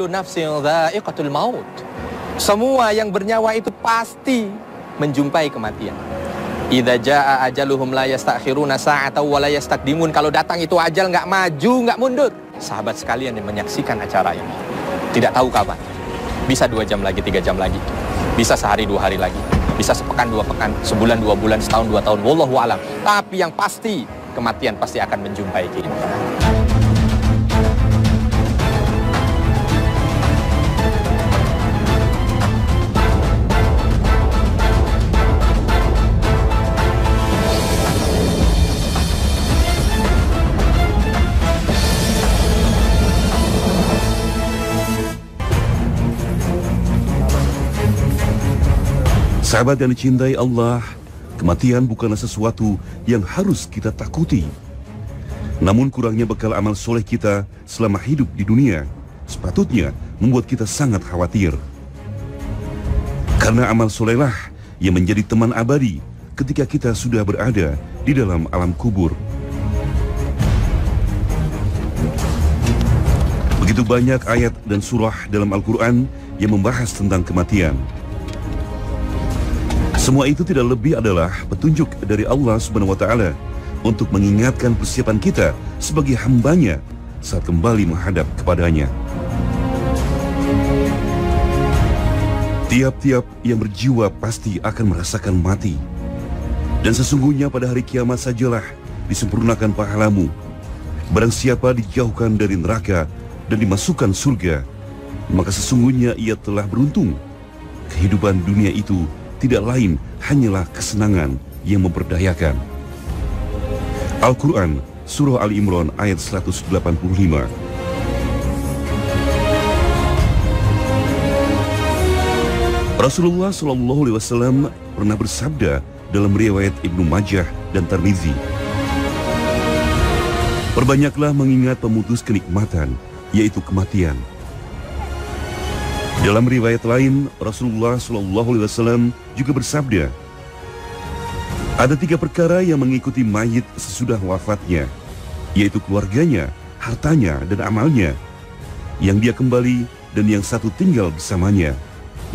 kullu nafsin dha'iqatul maut. Semua yang bernyawa itu pasti menjumpai kematian. Idza jaa ajaluhum la yastakhiruna sa'atan wa la yastaqdimun. Kalau datang itu ajal, nggak maju, nggak mundur. Sahabat sekalian yang menyaksikan acara ini, tidak tahu kapan. Bisa 2 jam lagi, 3 jam lagi. Bisa sehari 2 hari lagi. Bisa sepekan 2 pekan, sebulan 2 bulan, setahun 2 tahun. Wallahu a'lam. Tapi yang pasti, kematian pasti akan menjumpai kita. Sahabat yang dicintai Allah, kematian bukanlah sesuatu yang harus kita takuti. Namun kurangnya bekal amal soleh kita selama hidup di dunia sepatutnya membuat kita sangat khawatir. Karena amal solehlah yang menjadi teman abadi ketika kita sudah berada di dalam alam kubur. Begitu banyak ayat dan surah dalam Al-Quran yang membahas tentang kematian. Semua itu tidak lebih adalah petunjuk dari Allah Subhanahu wa Ta'ala untuk mengingatkan persiapan kita sebagai hambanya saat kembali menghadap kepadanya. Tiap-tiap yang berjiwa pasti akan merasakan mati. Dan sesungguhnya pada hari kiamat sajalah disempurnakan pahalamu. Barang siapa dijauhkan dari neraka dan dimasukkan surga, maka sesungguhnya ia telah beruntung. Kehidupan dunia itu tidak lain hanyalah kesenangan yang memperdayakan. Al-Quran, Surah Ali Imran ayat 185. Rasulullah SAW pernah bersabda dalam riwayat Ibnu Majah dan Tirmizi, perbanyaklah mengingat pemutus kenikmatan, yaitu kematian. Dalam riwayat lain, Rasulullah SAW juga bersabda, ada 3 perkara yang mengikuti mayit sesudah wafatnya, yaitu keluarganya, hartanya, dan amalnya. Yang dia kembali dan yang satu tinggal bersamanya.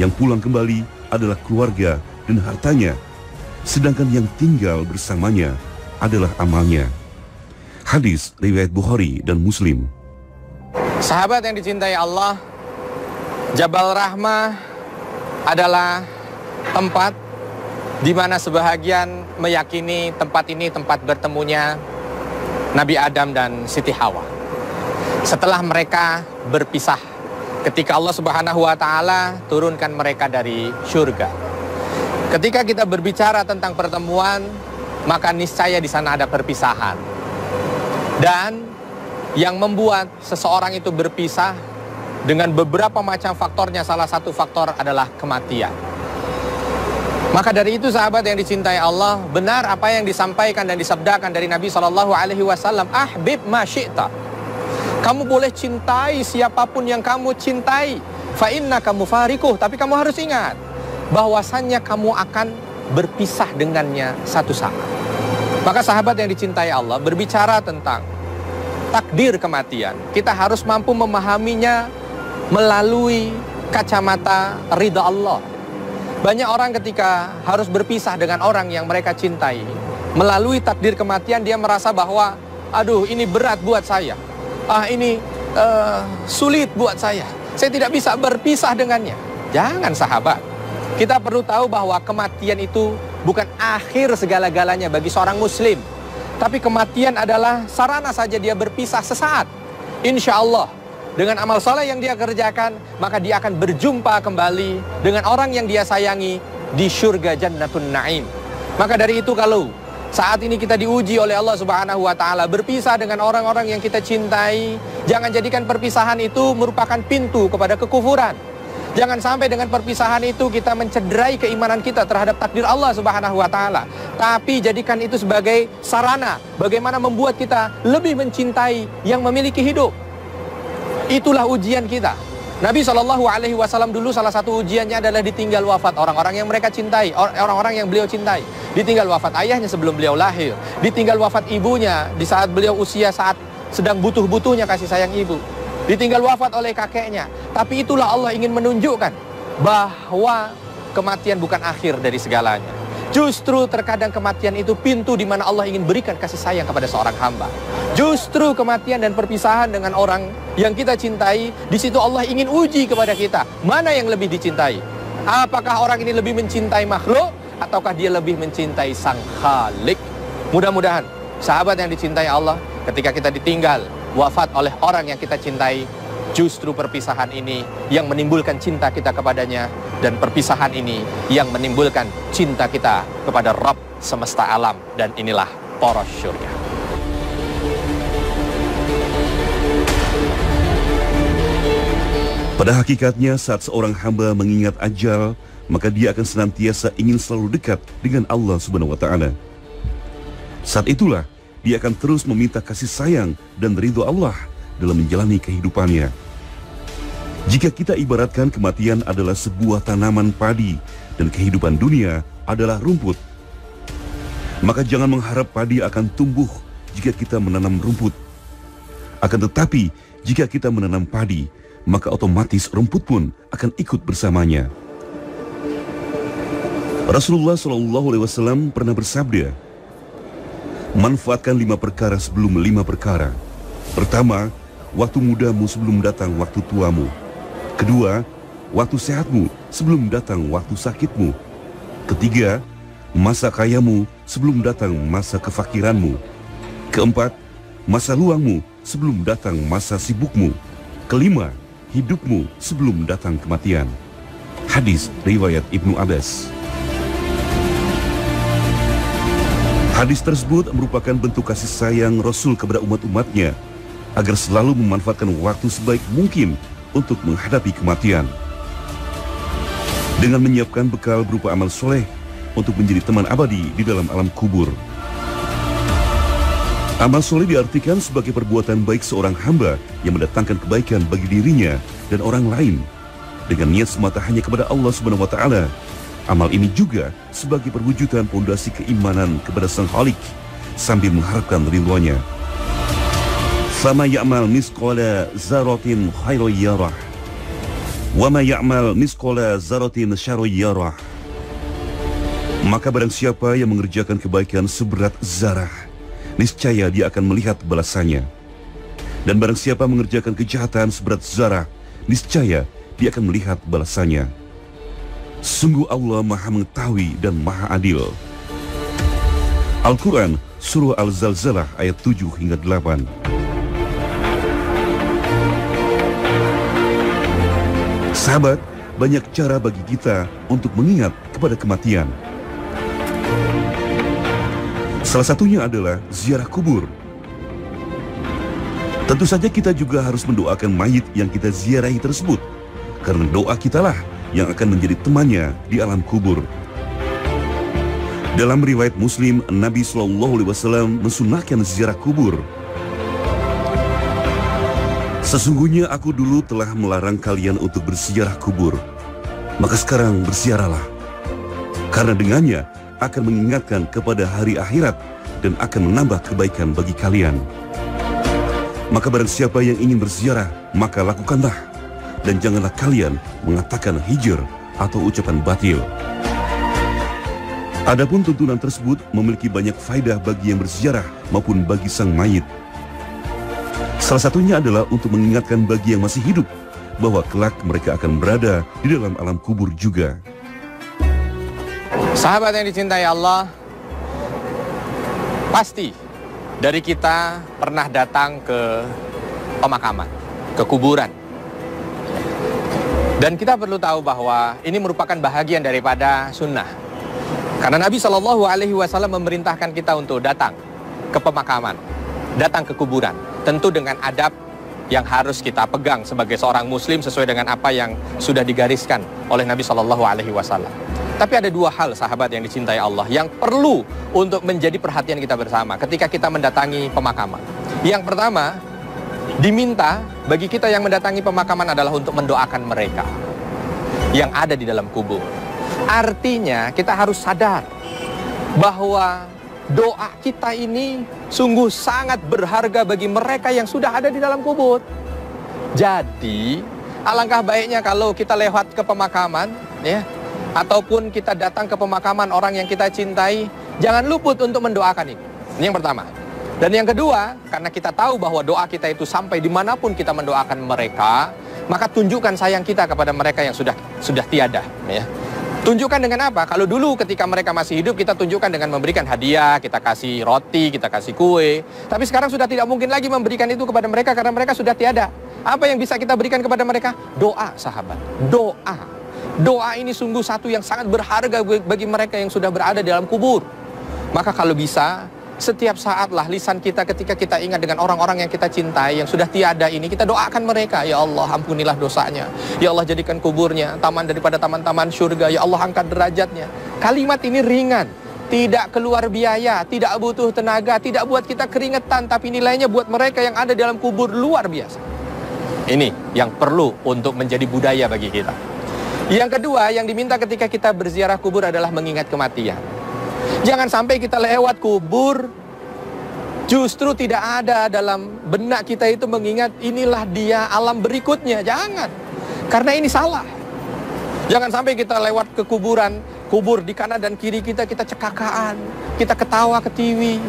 Yang pulang kembali adalah keluarga dan hartanya, sedangkan yang tinggal bersamanya adalah amalnya. Hadis riwayat Bukhari dan Muslim. Sahabat yang dicintai Allah, Jabal Rahmah adalah tempat di mana sebahagian meyakini tempat ini tempat bertemunya Nabi Adam dan Siti Hawa. Setelah mereka berpisah, ketika Allah Subhanahu wa Ta'ala turunkan mereka dari surga. Ketika kita berbicara tentang pertemuan, maka niscaya di sana ada perpisahan. Dan yang membuat seseorang itu berpisah dengan beberapa macam faktornya, salah satu faktor adalah kematian. Maka dari itu sahabat yang dicintai Allah, benar apa yang disampaikan dan disabdakan dari Nabi SAW, ahbib ma syi'ta. Kamu boleh cintai siapapun yang kamu cintai, fa innaka mufariquh, tapi kamu harus ingat bahwasannya kamu akan berpisah dengannya satu saat. Maka sahabat yang dicintai Allah, berbicara tentang takdir kematian, kita harus mampu memahaminya melalui kacamata ridha Allah. Banyak orang ketika harus berpisah dengan orang yang mereka cintai, melalui takdir kematian dia merasa bahwa, aduh ini berat buat saya, ini sulit buat saya tidak bisa berpisah dengannya. Jangan sahabat, kita perlu tahu bahwa kematian itu bukan akhir segala-galanya bagi seorang muslim. Tapi kematian adalah sarana saja dia berpisah sesaat. Insya Allah dengan amal soleh yang dia kerjakan, maka dia akan berjumpa kembali dengan orang yang dia sayangi di surga Jannatun Naim. Maka dari itu, kalau saat ini kita diuji oleh Allah Subhanahu wa Ta'ala berpisah dengan orang-orang yang kita cintai, jangan jadikan perpisahan itu merupakan pintu kepada kekufuran. Jangan sampai dengan perpisahan itu kita mencederai keimanan kita terhadap takdir Allah Subhanahu wa Ta'ala. Tapi jadikan itu sebagai sarana bagaimana membuat kita lebih mencintai yang memiliki hidup. Itulah ujian kita. Nabi SAW dulu salah satu ujiannya adalah ditinggal wafat orang-orang yang mereka cintai, orang-orang yang beliau cintai. Ditinggal wafat ayahnya sebelum beliau lahir, ditinggal wafat ibunya di saat beliau usia saat sedang butuh-butuhnya kasih sayang ibu. ditinggal wafat oleh kakeknya. Tapi itulah Allah ingin menunjukkan bahwa kematian bukan akhir dari segalanya. Justru terkadang kematian itu pintu di mana Allah ingin berikan kasih sayang kepada seorang hamba. Justru kematian dan perpisahan dengan orang yang kita cintai, di situ Allah ingin uji kepada kita, mana yang lebih dicintai. Apakah orang ini lebih mencintai makhluk, ataukah dia lebih mencintai Sang Khalik? Mudah-mudahan sahabat yang dicintai Allah, ketika kita ditinggal wafat oleh orang yang kita cintai, justru perpisahan ini yang menimbulkan cinta kita kepadanya, dan perpisahan ini yang menimbulkan cinta kita kepada Rabb semesta alam, dan inilah poros syurga. Pada hakikatnya saat seorang hamba mengingat ajal, maka dia akan senantiasa ingin selalu dekat dengan Allah Subhanahu wa Ta'ala. Saat itulah dia akan terus meminta kasih sayang dan ridho Allah dalam menjalani kehidupannya. Jika kita ibaratkan kematian adalah sebuah tanaman padi dan kehidupan dunia adalah rumput, maka jangan mengharap padi akan tumbuh jika kita menanam rumput. Akan tetapi, jika kita menanam padi, maka otomatis rumput pun akan ikut bersamanya. Rasulullah SAW pernah bersabda, manfaatkan 5 perkara sebelum 5 perkara. Pertama, waktu mudamu sebelum datang waktu tuamu. Kedua, waktu sehatmu sebelum datang waktu sakitmu. Ketiga, masa kayamu sebelum datang masa kefakiranmu. Keempat, masa luangmu sebelum datang masa sibukmu. Kelima, hidupmu sebelum datang kematian. Hadis riwayat Ibnu Abbas. Hadis tersebut merupakan bentuk kasih sayang Rasul kepada umat-umatnya agar selalu memanfaatkan waktu sebaik mungkin untuk menghadapi kematian, dengan menyiapkan bekal berupa amal soleh untuk menjadi teman abadi di dalam alam kubur. Amal soleh diartikan sebagai perbuatan baik seorang hamba yang mendatangkan kebaikan bagi dirinya dan orang lain dengan niat semata hanya kepada Allah Subhanahu wa Ta'ala. Amal ini juga sebagai perwujudan pondasi keimanan kepada Sang Khalik sambil mengharapkan ridhonya. Fama ya'mal misqala zaratin khairan yarah wa ma ya'mal misqala zaratin syarran yarah. Maka barang siapa yang mengerjakan kebaikan seberat zarah, niscaya dia akan melihat balasannya. Dan barang siapa mengerjakan kejahatan seberat zarah, niscaya dia akan melihat balasannya. Sungguh Allah Maha Mengetahui dan Maha Adil. Al-Quran Surah Al-Zalzalah ayat 7 hingga 8. Sahabat, banyak cara bagi kita untuk mengingat kepada kematian. Salah satunya adalah ziarah kubur. Tentu saja kita juga harus mendoakan mayit yang kita ziarahi tersebut, karena doa kitalah yang akan menjadi temannya di alam kubur. Dalam riwayat Muslim, Nabi SAW mensunahkan ziarah kubur. Sesungguhnya aku dulu telah melarang kalian untuk berziarah kubur, maka sekarang berziarahlah, karena dengannya akan mengingatkan kepada hari akhirat dan akan menambah kebaikan bagi kalian. Maka barang siapa yang ingin berziarah, maka lakukanlah, dan janganlah kalian mengatakan hijr atau ucapan batil. Adapun tuntunan tersebut memiliki banyak faedah bagi yang berziarah maupun bagi sang mayit. Salah satunya adalah untuk mengingatkan bagi yang masih hidup bahwa kelak mereka akan berada di dalam alam kubur juga. Sahabat yang dicintai Allah, pasti dari kita pernah datang ke pemakaman, ke kuburan. Dan kita perlu tahu bahwa ini merupakan bahagian daripada sunnah. Karena Nabi SAW memerintahkan kita untuk datang ke pemakaman, datang ke kuburan. Tentu dengan adab yang harus kita pegang sebagai seorang muslim sesuai dengan apa yang sudah digariskan oleh Nabi SAW. Tapi ada 2 hal, sahabat yang dicintai Allah, yang perlu untuk menjadi perhatian kita bersama ketika kita mendatangi pemakaman. Yang pertama, diminta bagi kita yang mendatangi pemakaman adalah untuk mendoakan mereka yang ada di dalam kubur. Artinya kita harus sadar bahwa doa kita ini sungguh sangat berharga bagi mereka yang sudah ada di dalam kubur. Jadi, alangkah baiknya kalau kita lewat ke pemakaman, ya, ataupun kita datang ke pemakaman orang yang kita cintai, jangan luput untuk mendoakan ini. Ini yang pertama. Dan yang kedua, karena kita tahu bahwa doa kita itu sampai dimanapun kita mendoakan mereka, maka tunjukkan sayang kita kepada mereka yang sudah tiada, ya. Tunjukkan dengan apa? Kalau dulu ketika mereka masih hidup, kita tunjukkan dengan memberikan hadiah, kita kasih roti, kita kasih kue. Tapi sekarang sudah tidak mungkin lagi memberikan itu kepada mereka karena mereka sudah tiada. Apa yang bisa kita berikan kepada mereka? Doa, sahabat. Doa. Doa ini sungguh satu yang sangat berharga bagi mereka yang sudah berada di dalam kubur. Maka kalau bisa, setiap saatlah lisan kita ketika kita ingat dengan orang-orang yang kita cintai, yang sudah tiada ini, kita doakan mereka. Ya Allah, ampunilah dosanya. Ya Allah, jadikan kuburnya taman daripada taman-taman surga. Ya Allah, angkat derajatnya. Kalimat ini ringan, tidak keluar biaya, tidak butuh tenaga, tidak buat kita keringetan, tapi nilainya buat mereka yang ada di dalam kubur luar biasa. Ini yang perlu untuk menjadi budaya bagi kita. Yang kedua, yang diminta ketika kita berziarah kubur adalah mengingat kematian. Jangan sampai kita lewat kubur, justru tidak ada dalam benak kita itu mengingat inilah dia alam berikutnya. Jangan, karena ini salah. Jangan sampai kita lewat ke kuburan, kubur di kanan dan kiri kita cekakaan, kita ketawa ketiwi,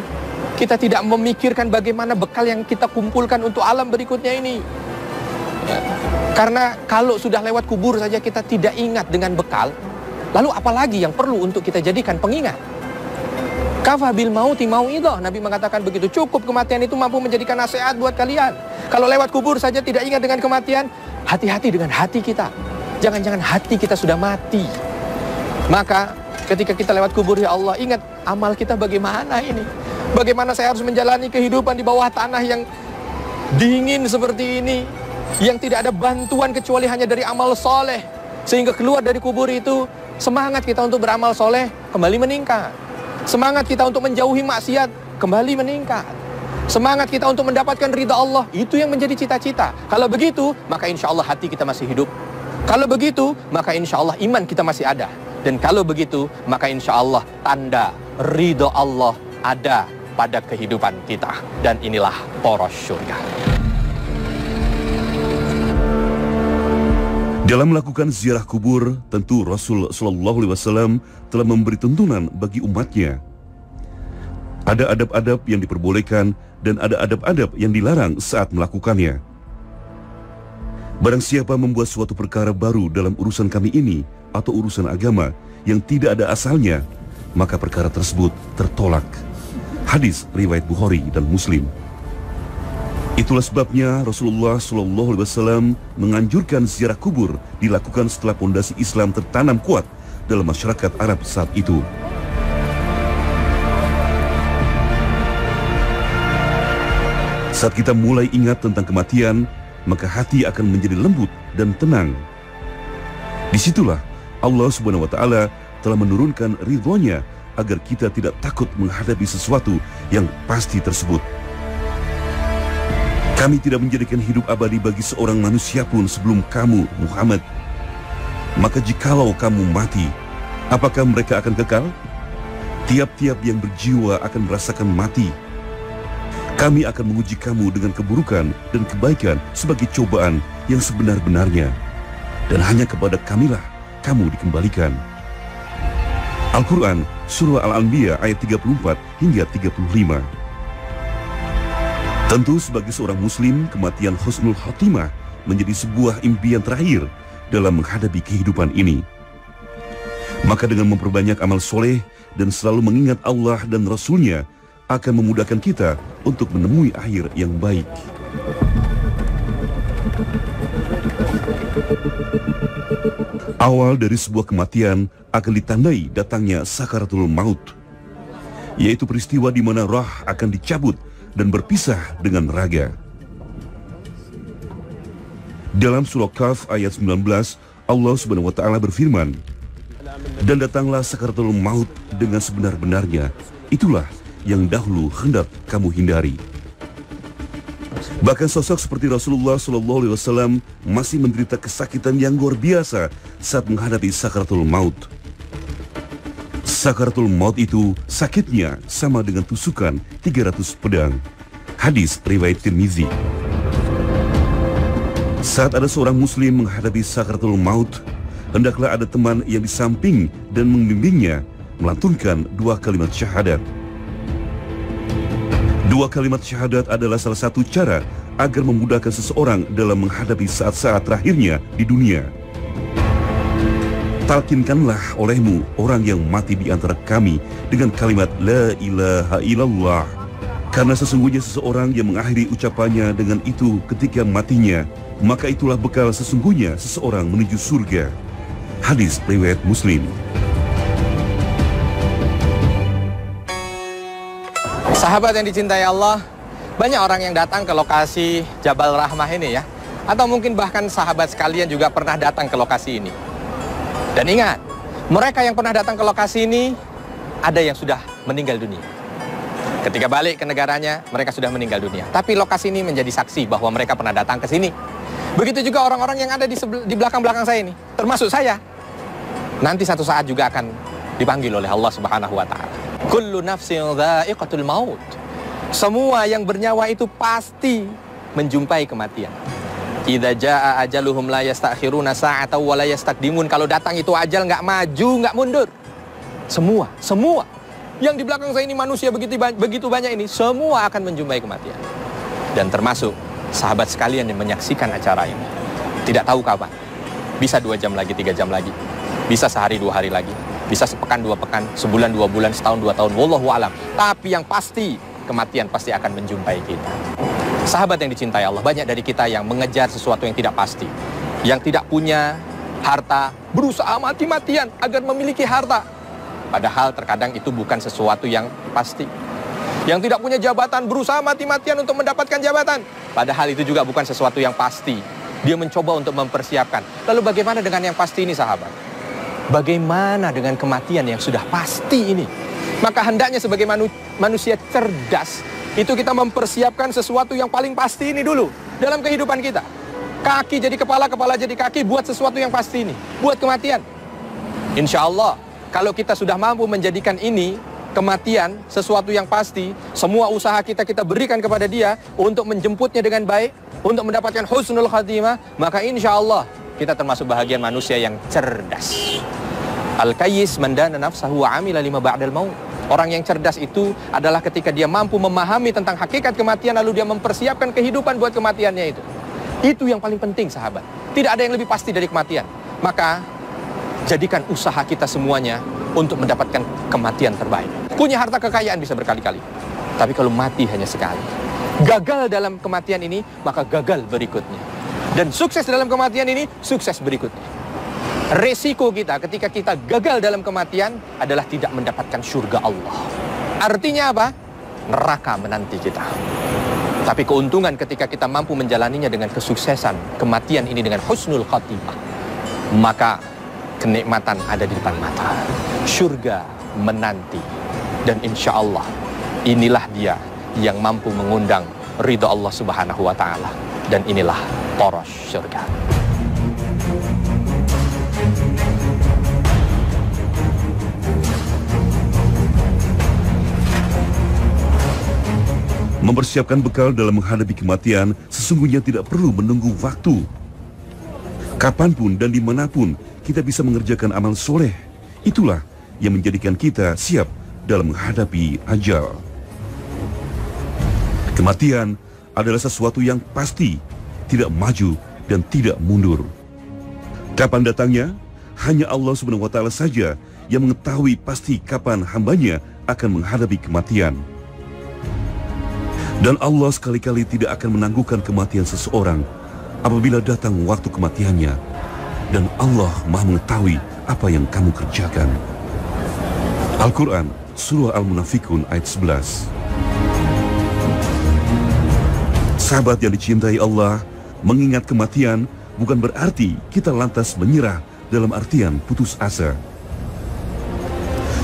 kita tidak memikirkan bagaimana bekal yang kita kumpulkan untuk alam berikutnya ini. Ya. Karena kalau sudah lewat kubur saja kita tidak ingat dengan bekal, lalu apalagi yang perlu untuk kita jadikan pengingat? Kafa bil mauti mau'idah. Nabi mengatakan begitu. Cukup kematian itu mampu menjadikan nasihat buat kalian. Kalau lewat kubur saja tidak ingat dengan kematian, hati-hati dengan hati kita. Jangan-jangan hati kita sudah mati. Maka ketika kita lewat kubur, ya Allah, ingat amal kita bagaimana ini. Bagaimana saya harus menjalani kehidupan di bawah tanah yang dingin seperti ini, yang tidak ada bantuan kecuali hanya dari amal soleh. Sehingga keluar dari kubur itu, semangat kita untuk beramal soleh kembali meningkat. Semangat kita untuk menjauhi maksiat kembali meningkat. Semangat kita untuk mendapatkan ridha Allah, itu yang menjadi cita-cita. Kalau begitu, maka insya Allah hati kita masih hidup. Kalau begitu, maka insya Allah iman kita masih ada. Dan kalau begitu, maka insya Allah tanda ridha Allah ada pada kehidupan kita. Dan inilah poros surga. Dalam melakukan ziarah kubur, tentu Rasul Shallallahu Alaihi Wasallam telah memberi tuntunan bagi umatnya. Ada adab-adab yang diperbolehkan dan ada adab-adab yang dilarang saat melakukannya. Barang siapa membuat suatu perkara baru dalam urusan kami ini atau urusan agama yang tidak ada asalnya, maka perkara tersebut tertolak. Hadis riwayat Bukhari dan Muslim. Itulah sebabnya Rasulullah SAW menganjurkan ziarah kubur dilakukan setelah pondasi Islam tertanam kuat dalam masyarakat Arab saat itu. Saat kita mulai ingat tentang kematian, maka hati akan menjadi lembut dan tenang. Disitulah Allah Subhanahu wa Ta'ala telah menurunkan ridhonya agar kita tidak takut menghadapi sesuatu yang pasti tersebut. Kami tidak menjadikan hidup abadi bagi seorang manusia pun sebelum kamu, Muhammad. Maka jikalau kamu mati, apakah mereka akan kekal? Tiap-tiap yang berjiwa akan merasakan mati. Kami akan menguji kamu dengan keburukan dan kebaikan sebagai cobaan yang sebenar-benarnya. Dan hanya kepada kamilah kamu dikembalikan. Al-Quran, Surah Al-Anbiya ayat 34 hingga 35. Tentu sebagai seorang muslim, kematian husnul khotimah menjadi sebuah impian terakhir dalam menghadapi kehidupan ini. Maka dengan memperbanyak amal soleh dan selalu mengingat Allah dan Rasul-Nya akan memudahkan kita untuk menemui akhir yang baik. Awal dari sebuah kematian akan ditandai datangnya sakaratul maut, yaitu peristiwa di mana roh akan dicabut dan berpisah dengan raga. Dalam surah Kahf ayat 19, Allah Subhanahu wa Ta'ala berfirman, "Dan datanglah sakaratul maut dengan sebenar-benarnya. Itulah yang dahulu hendak kamu hindari." Bahkan sosok seperti Rasulullah SAW masih menderita kesakitan yang luar biasa saat menghadapi sakaratul maut. Sakaratul maut itu sakitnya sama dengan tusukan 300 pedang. Hadis riwayat Tirmizi. Saat ada seorang muslim menghadapi sakaratul maut, hendaklah ada teman yang di samping dan membimbingnya melantunkan 2 kalimat syahadat. 2 kalimat syahadat adalah salah satu cara agar memudahkan seseorang dalam menghadapi saat-saat terakhirnya di dunia. Talkinkanlah olehmu orang yang mati di antara kami dengan kalimat La ilaha illallah. Karena sesungguhnya seseorang yang mengakhiri ucapannya dengan itu ketika matinya, maka itulah bekal sesungguhnya seseorang menuju surga. Hadis riwayat Muslim. Sahabat yang dicintai Allah, banyak orang yang datang ke lokasi Jabal Rahmah ini ya. Atau mungkin bahkan sahabat sekalian juga pernah datang ke lokasi ini. Dan ingat, mereka yang pernah datang ke lokasi ini, ada yang sudah meninggal dunia. Ketika balik ke negaranya, mereka sudah meninggal dunia. Tapi lokasi ini menjadi saksi bahwa mereka pernah datang ke sini. Begitu juga orang-orang yang ada di belakang-belakang saya ini, termasuk saya. Nanti satu saat juga akan dipanggil oleh Allah Subhanahu wa Ta'ala. Kullu nafsin dha'iqatul maut. Semua yang bernyawa itu pasti menjumpai kematian. Idza jaa ajaluhum la yastakhiruna sa'atan wa la yastaqdimun. Kalau datang itu ajal, nggak maju, nggak mundur. Semua yang di belakang saya ini manusia begitu banyak ini, semua akan menjumpai kematian. Dan termasuk sahabat sekalian yang menyaksikan acara ini. Tidak tahu kapan. Bisa 2 jam lagi, 3 jam lagi. Bisa sehari 2 hari lagi. Bisa sepekan 2 pekan, sebulan 2 bulan, setahun 2 tahun. Wallahu a'lam. Tapi yang pasti, kematian pasti akan menjumpai kita. Sahabat yang dicintai Allah, banyak dari kita yang mengejar sesuatu yang tidak pasti. Yang tidak punya harta, berusaha mati-matian agar memiliki harta. Padahal terkadang itu bukan sesuatu yang pasti. Yang tidak punya jabatan, berusaha mati-matian untuk mendapatkan jabatan. Padahal itu juga bukan sesuatu yang pasti. Dia mencoba untuk mempersiapkan. Lalu bagaimana dengan yang pasti ini, sahabat? Bagaimana dengan kematian yang sudah pasti ini? Maka hendaknya sebagai manusia cerdas, itu kita mempersiapkan sesuatu yang paling pasti ini dulu dalam kehidupan kita. Kaki jadi kepala, kepala jadi kaki, buat sesuatu yang pasti ini, buat kematian. Insya Allah, kalau kita sudah mampu menjadikan ini, kematian, sesuatu yang pasti, semua usaha kita berikan kepada dia untuk menjemputnya dengan baik, untuk mendapatkan husnul khatimah, maka insya Allah kita termasuk bahagian manusia yang cerdas. Al-Qayyis man dana nafsahu wa amila lima ba'dal maut. Orang yang cerdas itu adalah ketika dia mampu memahami tentang hakikat kematian, lalu dia mempersiapkan kehidupan buat kematiannya itu. Itu yang paling penting, sahabat. Tidak ada yang lebih pasti dari kematian. Maka jadikan usaha kita semuanya untuk mendapatkan kematian terbaik. Punya harta kekayaan bisa berkali-kali, tapi kalau mati hanya sekali. Gagal dalam kematian ini, maka gagal berikutnya. Dan sukses dalam kematian ini, sukses berikutnya. Resiko kita ketika kita gagal dalam kematian adalah tidak mendapatkan surga Allah. Artinya apa? Neraka menanti kita. Tapi keuntungan ketika kita mampu menjalaninya dengan kesuksesan, kematian ini dengan husnul khatimah, maka kenikmatan ada di depan mata. Surga menanti. Dan insya Allah inilah dia yang mampu mengundang ridha Allah Subhanahu wa Ta'ala. Dan inilah poros surga. Mempersiapkan bekal dalam menghadapi kematian sesungguhnya tidak perlu menunggu waktu. Kapanpun dan dimanapun kita bisa mengerjakan amal soleh. Itulah yang menjadikan kita siap dalam menghadapi ajal. Kematian adalah sesuatu yang pasti, tidak maju dan tidak mundur. Kapan datangnya? Hanya Allah Subhanahu wa Ta'ala saja yang mengetahui pasti kapan hambanya akan menghadapi kematian. Dan Allah sekali-kali tidak akan menangguhkan kematian seseorang apabila datang waktu kematiannya. Dan Allah Maha mengetahui apa yang kamu kerjakan. Al-Quran, Surah Al-Munafikun ayat 11. Sahabat yang dicintai Allah, mengingat kematian bukan berarti kita lantas menyerah dalam artian putus asa.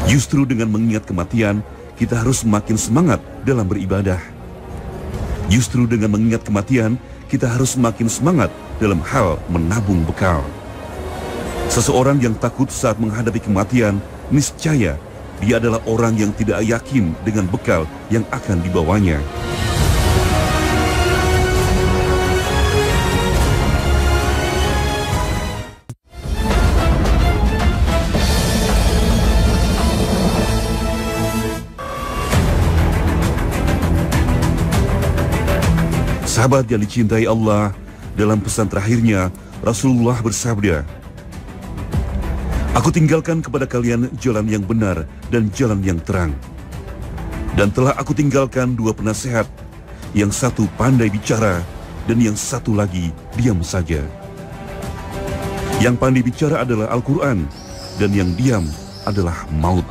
Justru dengan mengingat kematian, kita harus semakin semangat dalam beribadah. Justru dengan mengingat kematian, kita harus semakin semangat dalam hal menabung bekal. Seseorang yang takut saat menghadapi kematian, niscaya dia adalah orang yang tidak yakin dengan bekal yang akan dibawanya. Sahabat yang dicintai Allah, dalam pesan terakhirnya Rasulullah bersabda, "Aku tinggalkan kepada kalian jalan yang benar dan jalan yang terang. Dan telah aku tinggalkan dua penasehat, yang satu pandai bicara dan yang satu lagi diam saja. Yang pandai bicara adalah Al-Quran dan yang diam adalah maut."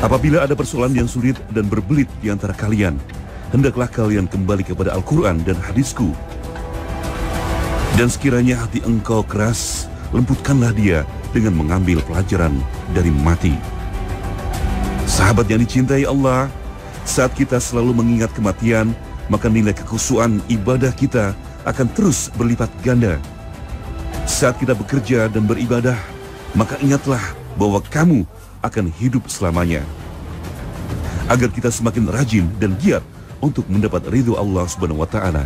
Apabila ada persoalan yang sulit dan berbelit di antara kalian, hendaklah kalian kembali kepada Al-Quran dan hadisku. Dan sekiranya hati engkau keras, lembutkanlah dia dengan mengambil pelajaran dari mati. Sahabat yang dicintai Allah, saat kita selalu mengingat kematian, maka nilai kekhusyuan ibadah kita akan terus berlipat ganda. Saat kita bekerja dan beribadah, maka ingatlah bahwa kamu akan hidup selamanya. Agar kita semakin rajin dan giat untuk mendapat ridho Allah Subhanahu wa Ta'ala.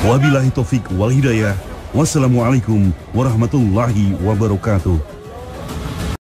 Wabillahi taufik wal hidayah. Wassalamualaikum warahmatullahi wabarakatuh.